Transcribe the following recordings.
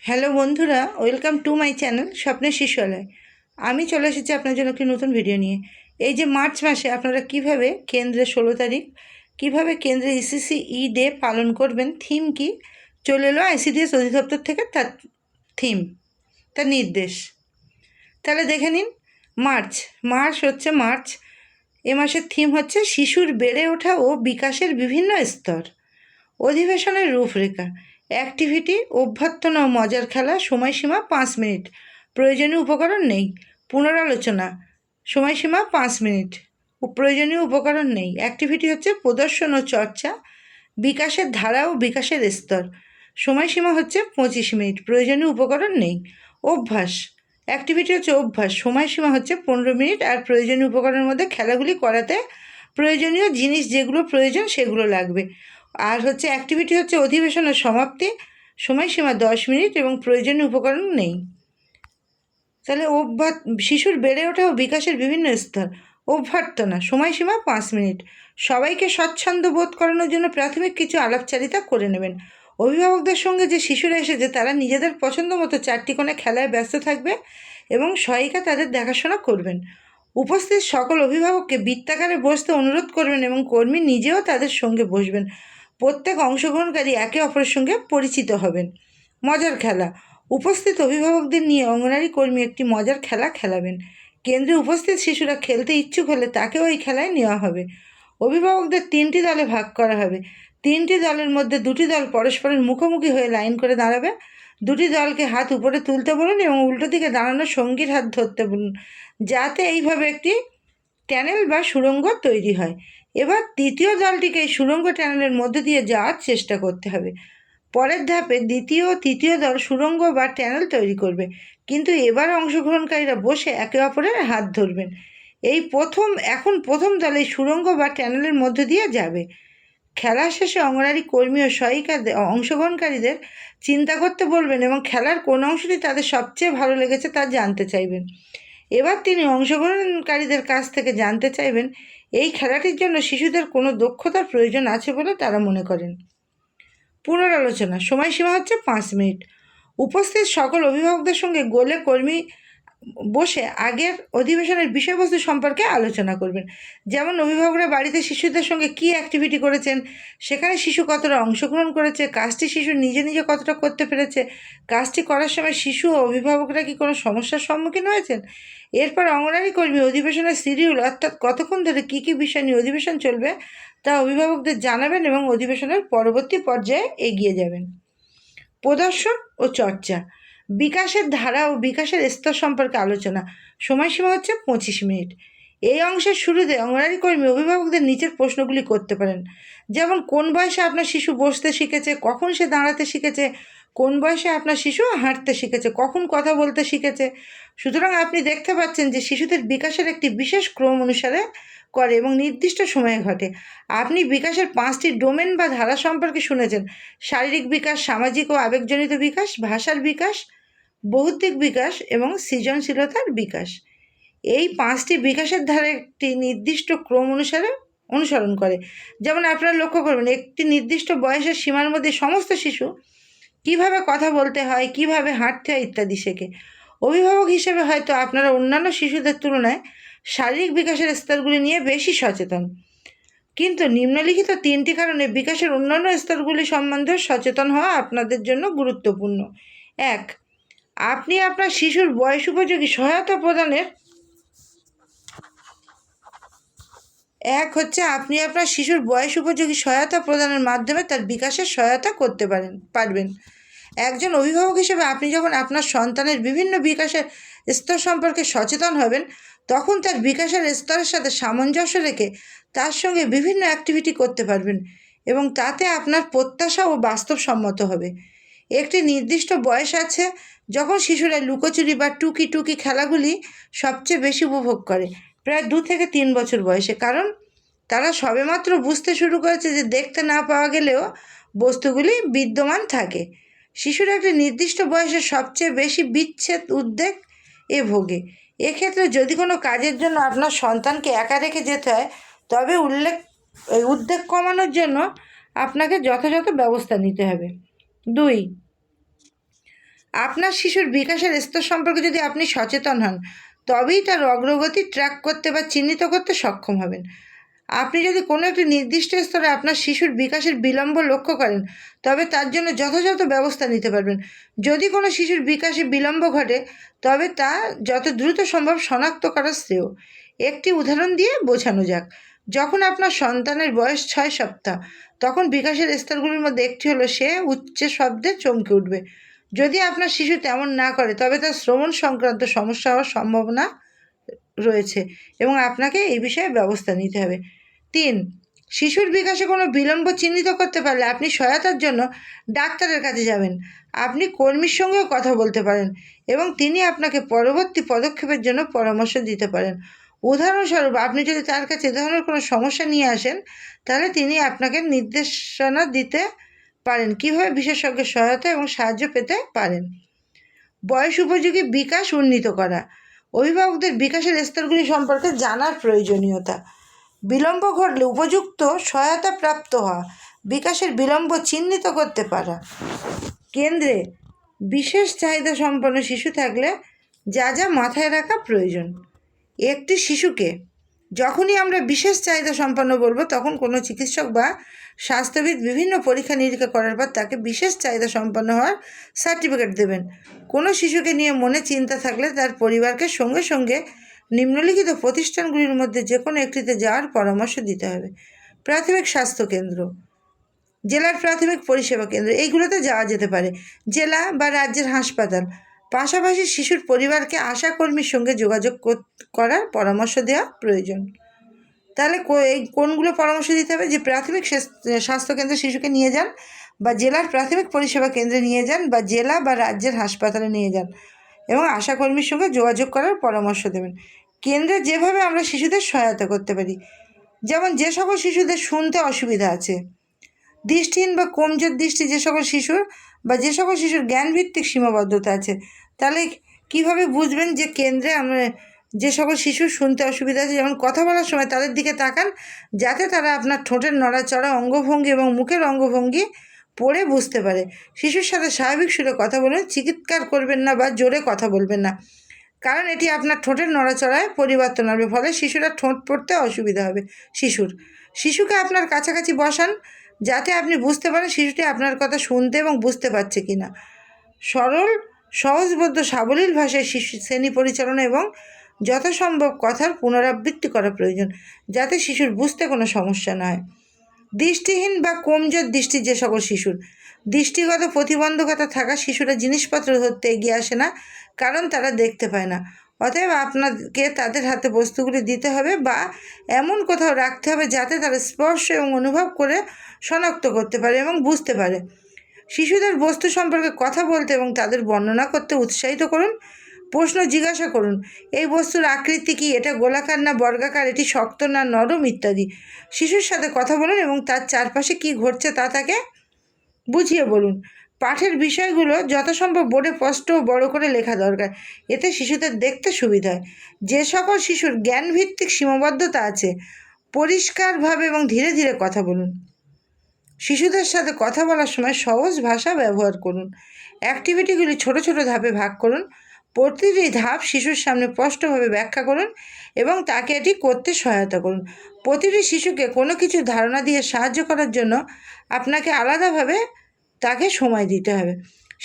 Hello বন্ধুরা, welcome to my channel স্বপ্নের শিশুয়ালয়। আমি চলে এসেছি আপনার জন্য একটি নতুন ভিডিও নিয়ে। এই যে মার্চ মাসে আপনারা কিভাবে কেন্দ্রে 16 তারিখ কিভাবে কেন্দ্রে ইসিসি ডে পালন করবেন, থিম কি চলে এলো আইসিডিএস অধিদপ্তর থেকে, তার থিম, তার নির্দেশ। তাহলে দেখে নিন। মার্চ এ মাসের থিম হচ্ছে শিশুর বেড়ে ওঠা ও বিকাশের বিভিন্ন স্তর। অধিবেশনের রূপরেখা, অ্যাক্টিভিটি, অভ্যর্থনা ও মজার খেলা, সময়সীমা 5 মিনিট, প্রয়োজনীয় উপকরণ নেই। পুনরালোচনা, সময়সীমা 5 মিনিট, প্রয়োজনীয় উপকরণ নেই। অ্যাক্টিভিটি হচ্ছে প্রদর্শন ও চর্চা, বিকাশের ধারা ও বিকাশের স্তর, সময়সীমা হচ্ছে 25 মিনিট, প্রয়োজনীয় উপকরণ নেই। অভ্যাস, অ্যাক্টিভিটি হচ্ছে অভ্যাস, সময়সীমা হচ্ছে 15 মিনিট, আর প্রয়োজনীয় উপকরণের মধ্যে খেলাগুলি করাতে প্রয়োজনীয় জিনিস যেগুলো প্রয়োজন সেগুলো লাগবে। আর হচ্ছে অ্যাক্টিভিটি হচ্ছে অধিবেশনের সমাপ্তি, সময়সীমা 10 মিনিট এবং প্রয়োজনীয় উপকরণ নেই। তাহলে শিশুর বেড়ে ওঠা ও বিকাশের বিভিন্ন স্তর। অভ্যর্থনা, সময়সীমা 5 মিনিট। সবাইকে স্বচ্ছন্দ বোধ করানোর জন্য প্রাথমিক কিছু আলাপচারিতা করে নেবেন। অভিভাবকদের সঙ্গে যে শিশুরা এসেছে তারা নিজেদের পছন্দ মতো 4টি কোণে খেলায় ব্যস্ত থাকবে এবং সহায়িকা তাদের দেখাশোনা করবেন। উপস্থিত সকল অভিভাবককে বৃত্তাকারে বসতে অনুরোধ করবেন এবং কর্মী নিজেও তাদের সঙ্গে বসবেন। প্রত্যেক অংশগ্রহণকারী একে অপরের সঙ্গে পরিচিত হবেন। মজার খেলা, উপস্থিত অভিভাবকদের নিয়ে অঙ্গনারী কর্মী একটি মজার খেলা খেলাবেন। কেন্দ্রে উপস্থিত শিশুরা খেলতে ইচ্ছুক হলে তাকেও ওই খেলায় নেওয়া হবে। অভিভাবকদের 3টি দলে ভাগ করা হবে। 3টি দলের মধ্যে 2টি দল পরস্পরের মুখোমুখি হয়ে লাইন করে দাঁড়াবে। 2টি দলকে হাত উপরে তুলতে বলুন এবং উল্টো দিকে দাঁড়ানো সঙ্গীর হাত ধরতে বলুন, যাতে এইভাবে একটি ট্যানেল বা সুড়ঙ্গ তৈরি হয়। এবার তৃতীয় দলটিকে এই সুড়ঙ্গ ট্যানেলের মধ্যে দিয়ে যাওয়ার চেষ্টা করতে হবে। পরের ধাপে দ্বিতীয় ও তৃতীয় দল সুড়ঙ্গ বা ট্যানেল তৈরি করবে, কিন্তু এবার অংশগ্রহণকারীরা বসে একে অপরের হাত ধরবেন। এখন প্রথম দল এই সুড়ঙ্গ বা ট্যানেলের মধ্যে দিয়ে যাবে। খেলা শেষে অঙ্গনারী কর্মী ও সহায়িকাদের অংশগ্রহণকারীদের চিন্তা করতে বলবেন এবং খেলার কোন অংশটি তাদের সবচেয়ে ভালো লেগেছে তা জানতে চাইবেন। এবার তিনি অংশগ্রহণকারীদের কাছ থেকে জানতে চাইবেন এই খেলাটির জন্য শিশুদের কোনো দক্ষতার প্রয়োজন আছে বলে তারা মনে করেন। পুনরালোচনা, সময়সীমা হচ্ছে 5 মিনিট। উপস্থিত সকল অভিভাবকদের সঙ্গে গোলে কর্মী বসে আগের অধিবেশনের বিষয়বস্তু সম্পর্কে আলোচনা করবেন। যেমন অভিভাবকরা বাড়িতে শিশুদের সঙ্গে কী অ্যাক্টিভিটি করেছেন, সেখানে শিশু কতটা অংশগ্রহণ করেছে, কাজটি শিশু নিজে নিজে কতটা করতে পেরেছে, কাজটি করার সময় শিশু ও অভিভাবকরা কি কোনো সমস্যার সম্মুখীন হয়েছেন। এরপর অঙ্গনারী কর্মী অধিবেশনের শিডিউল, অর্থাৎ কতক্ষণ ধরে কী কী বিষয় নিয়ে অধিবেশন চলবে তা অভিভাবকদের জানাবেন এবং অধিবেশনের পরবর্তী পর্যায়ে এগিয়ে যাবেন। প্রদর্শন ও চর্চা, বিকাশের ধারা ও বিকাশের স্তর সম্পর্কে আলোচনা, সময়সীমা হচ্ছে 25 মিনিট। এই অংশের শুরুতে অঙ্গনারী কর্মী অভিভাবকদের নিচের প্রশ্নগুলি করতে পারেন, যেমন কোন বয়সে আপনার শিশু বসতে শিখেছে, কখন সে দাঁড়াতে শিখেছে, কোন বয়সে আপনার শিশু হাঁটতে শিখেছে, কখন কথা বলতে শিখেছে। সুতরাং আপনি দেখতে পাচ্ছেন যে শিশুদের বিকাশের একটি বিশেষ ক্রম অনুসারে করে এবং নির্দিষ্ট সময়ে ঘটে। আপনি বিকাশের 5টি ডোমেন বা ধারা সম্পর্কে শুনেছেন: শারীরিক বিকাশ, সামাজিক ও আবেগজনিত বিকাশ, ভাষার বিকাশ, বৌদ্ধিক বিকাশ এবং সৃজনশীলতার বিকাশ। এই 5টি বিকাশের ধারা একটি নির্দিষ্ট ক্রম অনুসারে অনুসরণ করে। যেমন আপনারা লক্ষ্য করবেন, একটি নির্দিষ্ট বয়সের সীমার মধ্যে সমস্ত শিশু কিভাবে কথা বলতে হয়, কিভাবে হাঁটতে হয় ইত্যাদি শেখে। অভিভাবক হিসেবে হয়তো আপনারা অন্যান্য শিশুদের তুলনায় শারীরিক বিকাশের স্তরগুলি নিয়ে বেশি সচেতন, কিন্তু নিম্নলিখিত 3টি কারণে বিকাশের অন্যান্য স্তরগুলি সম্বন্ধে সচেতন হওয়া আপনাদের জন্য গুরুত্বপূর্ণ। আপনি আপনার শিশুর বয়স উপযোগী সহায়তা প্রদানের আপনি আপনার শিশুর বয়স উপযোগী সহায়তা প্রদানের মাধ্যমে তার বিকাশের সহায়তা করতে পারবেন। একজন অভিভাবক হিসেবে আপনি যখন আপনার সন্তানের বিভিন্ন বিকাশের স্তর সম্পর্কে সচেতন হবেন, তখন তার বিকাশের স্তরের সাথে সামঞ্জস্য রেখে তার সঙ্গে বিভিন্ন অ্যাক্টিভিটি করতে পারবেন এবং তাতে আপনার প্রত্যাশা ও বাস্তবসম্মত হবে। একটি নির্দিষ্ট বয়স আছে যখন শিশুরা লুকোচুরি বা টুকি টুকি খেলাগুলি সবচেয়ে বেশি উপভোগ করে, প্রায় 2 থেকে 3 বছর বয়সে, কারণ তারা সবেমাত্র বুঝতে শুরু করেছে যে দেখতে না পাওয়া গেলেও বস্তুগুলি বিদ্যমান থাকে। শিশুরা একটি নির্দিষ্ট বয়সে সবচেয়ে বেশি বিচ্ছেদ উদ্বেগ ভোগে। এক্ষেত্রে যদি কোনো কাজের জন্য আপনার সন্তানকে একা রেখে যেতে হয়, তবে উদ্বেগ কমানোর জন্য আপনাকে যথাযথ ব্যবস্থা নিতে হবে। 2, আপনার শিশুর বিকাশের স্তর সম্পর্কে যদি আপনি সচেতন হন, তবেই তার অগ্রগতি ট্র্যাক করতে বা চিহ্নিত করতে সক্ষম হবেন। আপনি যদি কোনো একটি নির্দিষ্ট স্তরে আপনার শিশুর বিকাশের বিলম্ব লক্ষ্য করেন, তবে তার জন্য যথাযথ ব্যবস্থা নিতে পারবেন। যদি কোনো শিশুর বিকাশে বিলম্ব ঘটে, তবে তা যত দ্রুত সম্ভব শনাক্ত করা শ্রেয়। একটি উদাহরণ দিয়ে বোঝানো যাক। যখন আপনার সন্তানের বয়স 6 সপ্তাহ, তখন বিকাশের স্তরগুলির মধ্যে একটি হলো সে উচ্চ শব্দে চমকে উঠবে। যদি আপনার শিশু তেমন না করে, তবে তার শ্রবণ সংক্রান্ত সমস্যা হওয়ার সম্ভাবনা রয়েছে এবং আপনাকে এই বিষয়ে ব্যবস্থা নিতে হবে। 3. শিশুর বিকাশে কোনো বিলম্ব চিহ্নিত করতে পারলে আপনি সহায়তার জন্য ডাক্তারের কাছে যাবেন। আপনি কর্মীর সঙ্গেও কথা বলতে পারেন এবং তিনি আপনাকে পরবর্তী পদক্ষেপের জন্য পরামর্শ দিতে পারেন। উদাহরণস্বরূপ, আপনি যদি তার কাছে এ ধরনের কোনো সমস্যা নিয়ে আসেন, তাহলে তিনি আপনাকে নির্দেশনা দিতে পারেন কীভাবে বিশেষজ্ঞের সহায়তা এবং সাহায্য পেতে পারেন। বয়স উপযোগী বিকাশ উন্নীত করা। অভিভাবকদের বিকাশের স্তরগুলি সম্পর্কে জানার প্রয়োজনীয়তা। বিলম্ব ঘটলে উপযুক্ত সহায়তা প্রাপ্ত হওয়া, বিকাশের বিলম্ব চিহ্নিত করতে পারা। কেন্দ্রে বিশেষ চাহিদা সম্পন্ন শিশু থাকলে যা যা মাথায় রাখা প্রয়োজন। একটি শিশুকে যখনই আমরা বিশেষ চাহিদা সম্পন্ন বলবো, তখন কোনো চিকিৎসক বা স্বাস্থ্যবিদ বিভিন্ন পরীক্ষা নিরীক্ষা করার পর তাকে বিশেষ চাহিদা সম্পন্ন হওয়ার সার্টিফিকেট দেবেন। কোনো শিশুকে নিয়ে মনে চিন্তা থাকলে তার পরিবারকে সঙ্গে সঙ্গে নিম্নলিখিত প্রতিষ্ঠানগুলির মধ্যে যে কোনো একটিতে যাওয়ার পরামর্শ দিতে হবে। প্রাথমিক স্বাস্থ্যকেন্দ্র, জেলার প্রাথমিক পরিষেবা কেন্দ্র, এইগুলোতে যাওয়া যেতে পারে। জেলা বা রাজ্যের হাসপাতাল, পাশাপাশি শিশুর পরিবারকে আশাকর্মীর সঙ্গে যোগাযোগ করার পরামর্শ দেওয়া প্রয়োজন। তাহলে এই কোনগুলো পরামর্শ দিতে হবে? যে প্রাথমিক স্বাস্থ্যকেন্দ্রে শিশুকে নিয়ে যান, বা জেলার প্রাথমিক পরিষেবা কেন্দ্রে নিয়ে যান, বা জেলা বা রাজ্যের হাসপাতালে নিয়ে যান এবং আশাকর্মীর সঙ্গে যোগাযোগ করার পরামর্শ দেবেন। কেন্দ্রে যেভাবে আমরা শিশুদের সহায়তা করতে পারি, যেমন যে সকল শিশুদের শুনতে অসুবিধা আছে, দৃষ্টিহীন বা কমজোর দৃষ্টি যে সকল শিশুর, বা যে সকল শিশুর জ্ঞানভিত্তিক সীমাবদ্ধতা আছে, তাহলে কিভাবে বুঝবেন যে কেন্দ্রে আমরা যে সকল শিশুর শুনতে অসুবিধা আছে, যেমন কথা বলার সময় তাদের দিকে তাকান, যাতে তারা আপনার ঠোঁটের নড়াচড়া, অঙ্গভঙ্গি এবং মুখের অঙ্গভঙ্গি পড়ে বুঝতে পারে। শিশুর সাথে স্বাভাবিক সুরে কথা বলুন, চিৎকার করবেন না বা জোরে কথা বলবেন না, কারণ এটি আপনার ঠোঁটের নড়াচড়ায় পরিবর্তন হবে, ফলে শিশুরা ঠোঁট পড়তে অসুবিধা হবে। শিশুকে আপনার কাছাকাছি বসান, যাতে আপনি বুঝতে পারেন শিশুটি আপনার কথা শুনতে এবং বুঝতে পারছে কি না। সরল, সহজবোধ্য, সাবলীল ভাষায় শিশু শ্রেণী পরিচালনা এবং যথাসম্ভব কথার পুনরাবৃত্তি করা প্রয়োজন, যাতে শিশুর বুঝতে কোনো সমস্যা না হয়। দৃষ্টিহীন বা কমজোর দৃষ্টির যে সকল শিশুর, দৃষ্টিগত প্রতিবন্ধকতা থাকা শিশুরা জিনিসপত্র ধরতে এগিয়ে আসে না, কারণ তারা দেখতে পায় না। অতএব আপনাকে তাদের হাতে বস্তুগুলি দিতে হবে বা এমন কোথাও রাখতে হবে যাতে তারা স্পর্শ এবং অনুভব করে শনাক্ত করতে পারে এবং বুঝতে পারে। শিশুদের বস্তু সম্পর্কে কথা বলতে এবং তাদের বর্ণনা করতে উৎসাহিত করুন। প্রশ্ন জিজ্ঞাসা করুন, এই বস্তুর আকৃতি কী, এটা গোলাকার না বর্গাকার, এটি শক্ত না নরম, ইত্যাদি। শিশুর সাথে কথা বলুন এবং তার চারপাশে কী ঘটছে তা তাকে বুঝিয়ে বলুন। পাঠের বিষয়গুলো যথাসম্ভব বোর্ডে স্পষ্ট ও বড় করে লেখা দরকার, এতে শিশুদের দেখতে সুবিধা হয়। যে সকল শিশুর জ্ঞানভিত্তিক সীমাবদ্ধতা আছে, পরিষ্কারভাবে এবং ধীরে ধীরে কথা বলুন। শিশুদের সাথে কথা বলার সময় সহজ ভাষা ব্যবহার করুন। অ্যাক্টিভিটিগুলি ছোট ছোট ধাপে ভাগ করুন। প্রতিটি ধাপ শিশুর সামনে স্পষ্টভাবে ব্যাখ্যা করুন এবং তাকে এটি করতে সহায়তা করুন। প্রতিটি শিশুকে কোনো কিছু ধারণা দিয়ে সাহায্য করার জন্য আপনাকে আলাদাভাবে তাকে সময় দিতে হবে।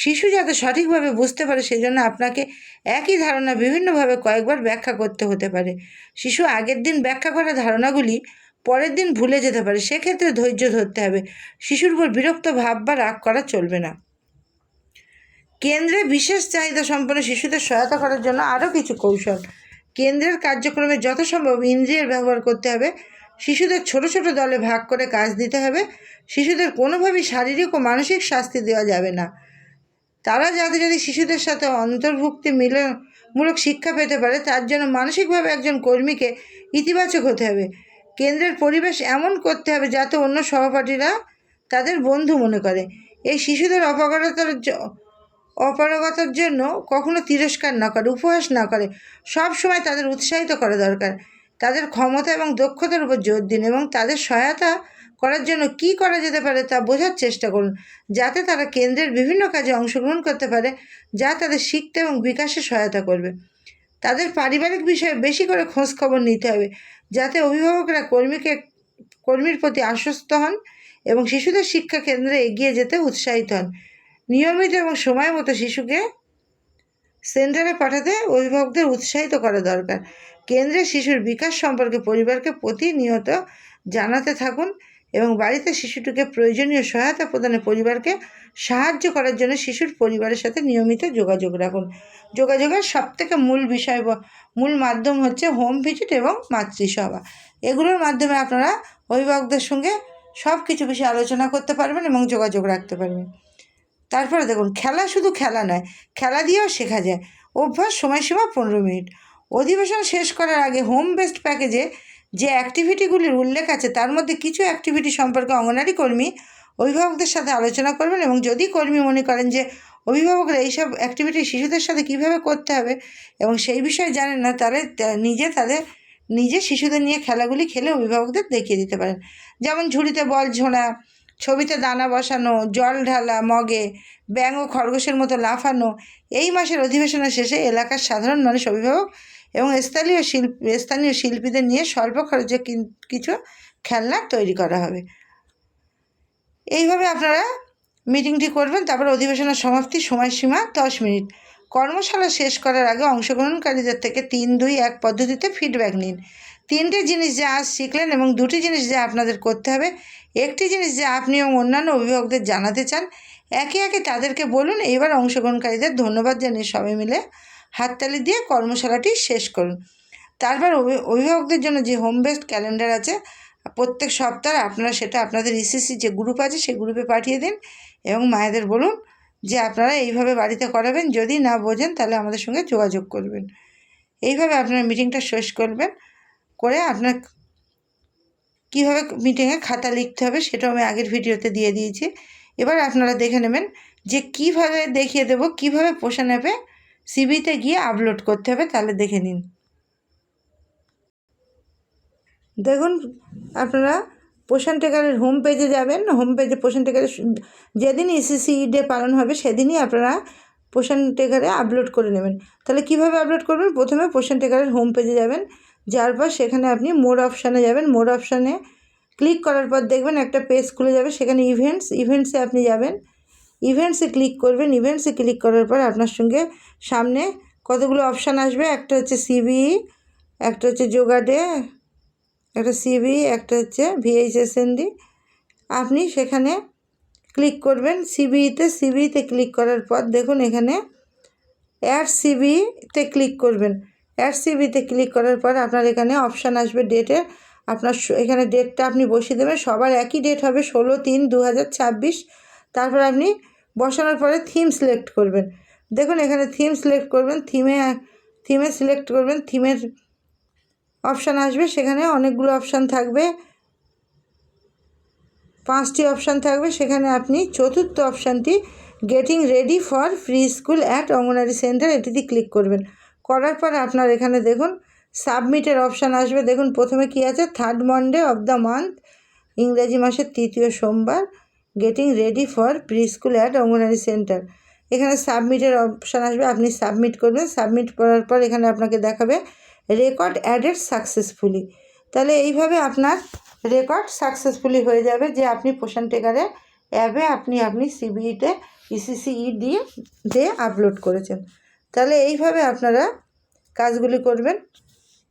শিশু যাতে সঠিকভাবে বুঝতে পারে, সেজন্য আপনাকে একই ধারণা বিভিন্নভাবে কয়েকবার ব্যাখ্যা করতে হতে পারে। শিশু আগের দিন ব্যাখ্যা করা ধারণাগুলি পরের দিন ভুলে যেতে পারে, সেক্ষেত্রে ধৈর্য ধরতে হবে। শিশুর উপর বিরক্ত ভাব বা রাগ করা চলবে না। কেন্দ্রে বিশেষ চাহিদা সম্পন্ন শিশুদের সহায়তা করার জন্য আরও কিছু কৌশল। কেন্দ্রের কার্যক্রমে যথাসম্ভব ইন্দ্রিয়ের ব্যবহার করতে হবে। শিশুদের ছোট ছোট দলে ভাগ করে কাজ দিতে হবে। শিশুদের কোনোভাবেই শারীরিক ও মানসিক শাস্তি দেওয়া যাবে না। তারা যাতে যদি শিশুদের সাথে অন্তর্ভুক্তিমূলক শিক্ষা পেতে পারে, তার জন্য মানসিকভাবে একজন কর্মীকে ইতিবাচক হতে হবে। কেন্দ্রের পরিবেশ এমন করতে হবে যাতে অন্য সহপাঠীরা তাদের বন্ধু মনে করে। এই শিশুদের অপারগতার জন্য কখনো তিরস্কার না করে, উপহাস না করে, সব সময় তাদের উৎসাহিত করা দরকার। তাদের ক্ষমতা এবং দক্ষতার উপর জোর দিন এবং তাদের সহায়তা করার জন্য কি করা যেতে পারে তা বোঝার চেষ্টা করুন, যাতে তারা কেন্দ্রের বিভিন্ন কাজে অংশগ্রহণ করতে পারে, যা তাদের শিখতে এবং বিকাশে সহায়তা করবে। তাদের পারিবারিক বিষয়ে বেশি করে খোঁজ খবর নিতে হবে, যাতে অভিভাবকরা কর্মীর প্রতি আশ্বস্ত হন এবং শিশুদের শিক্ষা কেন্দ্রে এগিয়ে যেতে উৎসাহিত হন। নিয়মিত এবং সময় মতো শিশুকে সেন্টারে পাঠাতে অভিভাবকদের উৎসাহিত করা দরকার। কেন্দ্রে শিশুর বিকাশ সম্পর্কে পরিবারকে প্রতিনিয়ত জানাতে থাকুন এবং বাড়িতে শিশুটিকে প্রয়োজনীয় সহায়তা প্রদানে পরিবারকে সাহায্য করার জন্য শিশুর পরিবারের সাথে নিয়মিত যোগাযোগ রাখুন। যোগাযোগের সবথেকে মূল মাধ্যম হচ্ছে হোম ভিজিট এবং মাতৃসভা। এগুলোর মাধ্যমে আপনারা অভিভাবকদের সঙ্গে সব কিছু বিষয়ে আলোচনা করতে পারবেন এবং যোগাযোগ রাখতে পারবেন। তারপরে দেখুন, খেলা শুধু খেলা নয়, খেলা দিয়েও শেখা যায়। অভ্যাস, সময়সীমা 15 মিনিট। অধিবেশন শেষ করার আগে হোম বেসড প্যাকেজে যে অ্যাক্টিভিটিগুলির উল্লেখ আছে তার মধ্যে কিছু অ্যাক্টিভিটি সম্পর্কে অঙ্গনারী কর্মী অভিভাবকদের সাথে আলোচনা করবেন এবং যদি কর্মী মনে করেন যে অভিভাবকরা এইসব অ্যাক্টিভিটি শিশুদের সাথে কীভাবে করতে হবে এবং সেই বিষয়ে জানেন না, তাহলে নিজে শিশুদের নিয়ে খেলাগুলি খেলে অভিভাবকদের দেখিয়ে দিতে পারেন। যেমন ঝুড়িতে বল ঝোড়া, ছবিতে দানা বসানো, জল ঢালা মগে, ব্যাঙ ও খরগোশের মতো লাফানো। এই মাসের অধিবেশনের শেষে এলাকার সাধারণ মানুষ, অভিভাবক এবং স্থানীয় শিল্পীদের নিয়ে স্বল্প খরচে কিছু খেলনা তৈরি করা হবে। এইভাবে আপনারা মিটিংটি করবেন। তারপর অধিবেশনের সমাপ্তি, সময়সীমা 10 মিনিট। কর্মশালা শেষ করার আগে অংশগ্রহণকারীদের থেকে 3-2-1 পদ্ধতিতে ফিডব্যাক নিন। 3টে জিনিস যা আজ শিখলেন এবং 2টি জিনিস যা আপনাদের করতে হবে, একটি জিনিস যা আপনি এবং অন্যান্য অভিভাবকদের জানাতে চান। একে একে তাদেরকে বলুন। এবার অংশগ্রহণকারীদের ধন্যবাদ জানিয়ে সবাই মিলে হাততালি দিয়ে কর্মশালাটি শেষ করুন। তারপর অভিভাবকদের জন্য যে হোম বেসড ক্যালেন্ডার আছে, প্রত্যেক সপ্তাহে আপনারা সেটা আপনাদের ইসিসি যে গ্রুপ আছে সেই গ্রুপে পাঠিয়ে দিন এবং মায়েদের বলুন যে আপনারা এইভাবে বাড়িতে করাবেন। যদি না বোঝেন তাহলে আমাদের সঙ্গে যোগাযোগ করবেন। এইভাবে আপনারা মিটিংটা শেষ করবেন। করে আপনার কীভাবে মিটিংয়ে খাতা লিখতে হবে সেটাও আমি আগের ভিডিওতে দিয়ে দিয়েছি। এবার আপনারা দেখে নেবেন যে কীভাবে দেখিয়ে দেবো কীভাবে পোষণ অ্যাপে সিবিতে গিয়ে আপলোড করতে হবে। তাহলে দেখে নিন। দেখুন, আপনারা পোষণ টেকারের হোম পেজে যাবেন। হোম পেজে পোষণ টেকারের যেদিন ইসিসি ডে পালন হবে সেদিনই আপনারা পোষণ টেকারে আপলোড করে নেবেন। তাহলে কিভাবে আপলোড করবেন? প্রথমে পোষণ টেকারের হোম পেজে যাবেন, যাওয়ার পর সেখানে আপনি মোর অপশানে যাবেন। মোর অপশানে ক্লিক করার পর দেখবেন একটা পেজ খুলে যাবে, সেখানে ইভেন্টসে আপনি যাবেন। ইভেন্টসে ক্লিক করবেন। ইভেন্টসে ক্লিক করার পর আপনার সঙ্গে সামনে কতগুলো অপশান আসবে। একটা হচ্ছে সিবিই, একটা হচ্ছে যোগা ডে, একটা সিবিই, একটা হচ্ছে ভিএইচএসএনডি। আপনি সেখানে ক্লিক করবেন। সিবিইতে ক্লিক করার পর দেখুন এখানে অ্যাড সিবিইতে ক্লিক করবেন। অ্যাড সিবিইতে ক্লিক করার পর আপনার এখানে অপশান আসবে ডেটের। আপনার এখানে ডেটটা আপনি বসিয়ে দেবেন। সবার একই ডেট হবে 16/3/2026। তারপর আপনি বসানোর পরে থিম সিলেক্ট করবেন। দেখুন এখানে থিম সিলেক্ট করবেন। থিমে সিলেক্ট করবেন। থিমের অপশান আসবে, সেখানে অনেকগুলো অপশান থাকবে, 5টি অপশান থাকবে। সেখানে আপনি চতুর্থ অপশানটি getting ready for pre school at anganwadi centre, এটিতে ক্লিক করবেন। করার পর আপনার এখানে দেখুন সাবমিটের অপশান আসবে। দেখুন প্রথমে কি আছে, 3rd Monday of the month, ইংরেজি মাসের 3য় সোমবার, getting ready for pre school at anganwadi centre. এখানে সাবমিটের অপশান আসবে, আপনি সাবমিট করবেন। সাবমিট করার পর এখানে আপনাকে দেখাবে রেকর্ড অ্যাডেড সাকসেসফুলি। তাহলে এইভাবে আপনার রেকর্ড সাকসেসফুলি হয়ে যাবে যে আপনি পোষণ টেকারে অ্যাপে আপনি সিবিইতে ইসিসিই দিয়ে আপলোড করেছেন। তাহলে এইভাবে আপনারা কাজগুলি করবেন।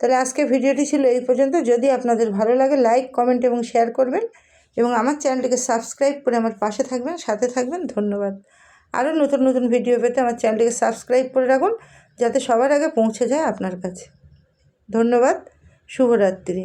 তাহলে আজকে ভিডিওটি ছিল এই পর্যন্ত। যদি আপনাদের ভালো লাগে লাইক, কমেন্ট এবং শেয়ার করবেন এবং আমার চ্যানেলটিকে সাবস্ক্রাইব করে আমার পাশে থাকবেন, সাথে থাকবেন। ধন্যবাদ। আরও নতুন নতুন ভিডিও পেতে আমার চ্যানেলটিকে সাবস্ক্রাইব করে রাখুন, যাতে সবার আগে পৌঁছে যায় আপনার কাছে। ধন্যবাদ। শুভরাত্রি।